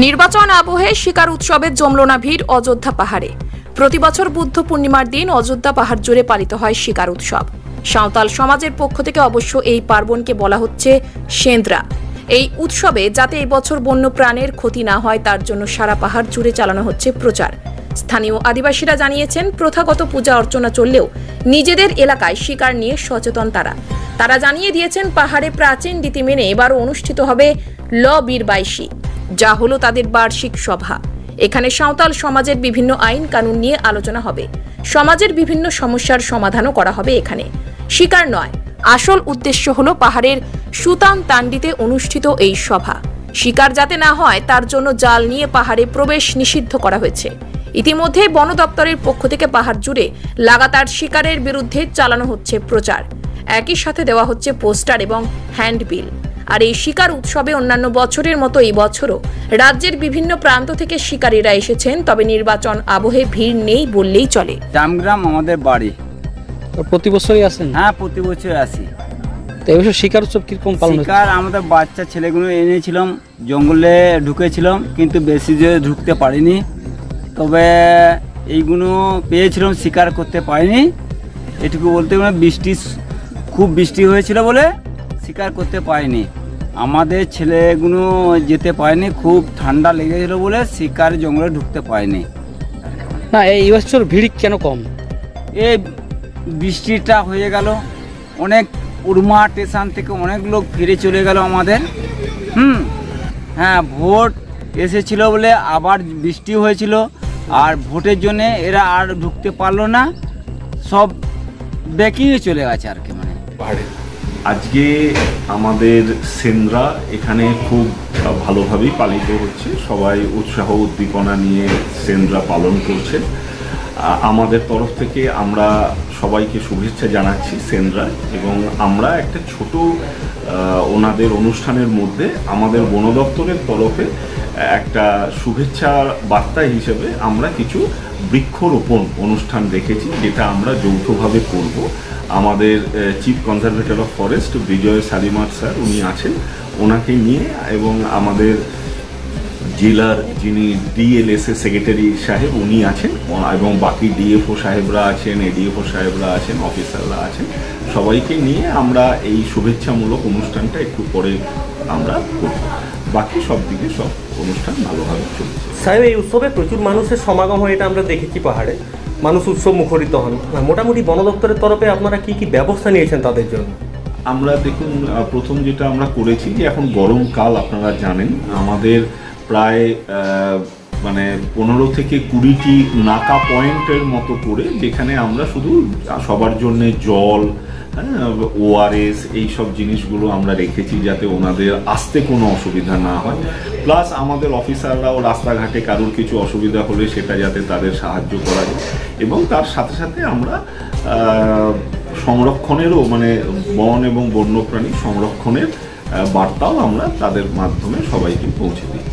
নির্বাচন আবহে শিকার উৎসবে জমল না ভিড় অযোধ্যা পাহাড়ে। প্রতি বছর বুদ্ধ পূর্ণিমার দিন অযোধ্যা পাহাড় জুড়ে পালিত হয় শিকার উৎসব। সাঁওতাল সমাজের পক্ষ থেকে অবশ্য এই পার্বণকে বলা হচ্ছে সেন্দ্রা। এই উৎসবে যাতে এই বছর বন্য প্রাণের ক্ষতি না হয় তার জন্য সারা পাহাড় জুড়ে চালানো হচ্ছে প্রচার। স্থানীয় আদিবাসীরা জানিয়েছেন, প্রথাগত পূজা অর্চনা চললেও নিজেদের এলাকায় শিকার নিয়ে সচেতন তারা জানিয়ে দিয়েছেন, পাহাড়ে প্রাচীন রীতি মেনে এবারও অনুষ্ঠিত হবে ল বীর বাইশি, যা হলো তাদের বার্ষিক সভা। এখানে সাঁওতাল সমাজের বিভিন্ন আইন কানুন নিয়ে আলোচনা হবে। সমাজের বিভিন্ন সমস্যার সমাধানও করা হবে এখানে। শিকার নয়, আসল উদ্দেশ্য হলো পাহাড়ের সুতান তান্ডিতে অনুষ্ঠিত এই সভা। শিকার যাতে না হয় তার জন্য জাল নিয়ে পাহাড়ে প্রবেশ নিষিদ্ধ করা হয়েছে। ইতিমধ্যে বন দপ্তরের পক্ষ থেকে পাহাড় জুড়ে লাগাতার শিকারের বিরুদ্ধে চালানো হচ্ছে প্রচার। একই সাথে দেওয়া হচ্ছে পোস্টার এবং হ্যান্ডবিল। আর এই শিকার উৎসবে অন্যান্য বছরের মতো এই বছরও রাজ্যের বিভিন্ন প্রান্ত থেকে শিকারীরা এসেছেন। তবে নির্বাচন আবহে ভিড় নেই বললেই চলে। জামগ্রাম আমাদের বাড়ি। প্রতি বছরই আসেন? হ্যাঁ, প্রতি বছর আসি। তো এবছর শিকার উৎসব কিরকম পালন হচ্ছে? শিকার আমাদের বাচ্চা ছেলেগুলো এনেছিলাম, জঙ্গলে ঢুকেছিলাম, কিন্তু বেশি জোরে ঢুকতে পারিনি। তবে এইগুলো পেয়েছিলাম, শিকার করতে পারিনি। এটুকু বলতে গেলে খুব বৃষ্টি হয়েছিল বলে শিকার করতে পারিনি। আমাদের ছেলেগুলো যেতে পারেনি, খুব ঠান্ডা লেগেছিল বলে শিকার জঙ্গলে ঢুকতে পারেনি। না, এই বছর ভিড় কেন কম? এই বৃষ্টিটা হয়ে গেল, অনেক উড়মা স্টেশন থেকে অনেক লোক ফিরে চলে গেল আমাদের। হ্যাঁ, ভোট এসেছিল বলে আবার বৃষ্টি হয়েছিল, আর ভোটের জন্যে এরা আর ঢুকতে পারলো না, সব বেঁকিয়ে চলে গেছে আর কি। মানে আজকে আমাদের সেন্দ্রা এখানে খুব ভালোভাবেই পালিত হচ্ছে। সবাই উৎসাহ উদ্দীপনা নিয়ে সেন্দ্রা পালন করছে। আমাদের তরফ থেকে আমরা সবাইকে শুভেচ্ছা জানাচ্ছি সেন্দ্রা, এবং আমরা একটা ছোট ওনাদের অনুষ্ঠানের মধ্যে আমাদের বন দপ্তরের তরফে একটা শুভেচ্ছা বার্তা হিসেবে আমরা কিছু বৃক্ষরোপণ অনুষ্ঠান রেখেছি, যেটা আমরা যৌথভাবে করব। আমাদের chief conservator of forest Vijay Salimar sir উনি আছেন, ওনাকে নিয়ে, এবং আমাদের জেলার যিনি ডিএলএসএ সেক্রেটারি সাহেব উনি আছেন, এবং বাকি ডিএফও সাহেবরা আছেন, এডিএফও সাহেবরা আছেন, অফিসাররা আছেন, সবাইকে নিয়ে আমরা এই শুভেচ্ছামূলক অনুষ্ঠানটা একটু পরে আমরা করব। বাকি সব দিকে সব অনুষ্ঠান ভালোভাবে চলছে। সাহেব, এই উৎসবে প্রচুর মানুষের সমাগম হয়, এটা আমরা দেখেছি। পাহাড়ে মানুষ উৎসব মুখরিত হন। মোটামুটি বন দপ্তরের তরফে আপনারা কি কি ব্যবস্থা নিয়েছেন তাদের জন্য? আমরা দেখুন, প্রথম যেটা আমরা করেছি যে এখন গরমকাল, আপনারা জানেন আমাদের প্রায় 15 থেকে 20টি নাকা পয়েন্টের মতো করে, যেখানে আমরা শুধু সবার জন্যে জল, ওআরএস এইসব জিনিসগুলো আমরা রেখেছি, যাতে ওনাদের আসতে কোনো অসুবিধা না হয়। প্লাস আমাদের অফিসাররাও রাস্তাঘাটে কারোর কিছু অসুবিধা হলে সেটা যাতে তাদের সাহায্য করা যায়, এবং তার সাথে সাথে আমরা সংরক্ষণেরও, বন এবং বন্যপ্রাণী সংরক্ষণের বার্তাও আমরা তাদের মাধ্যমে সবাইকে পৌঁছে দিই।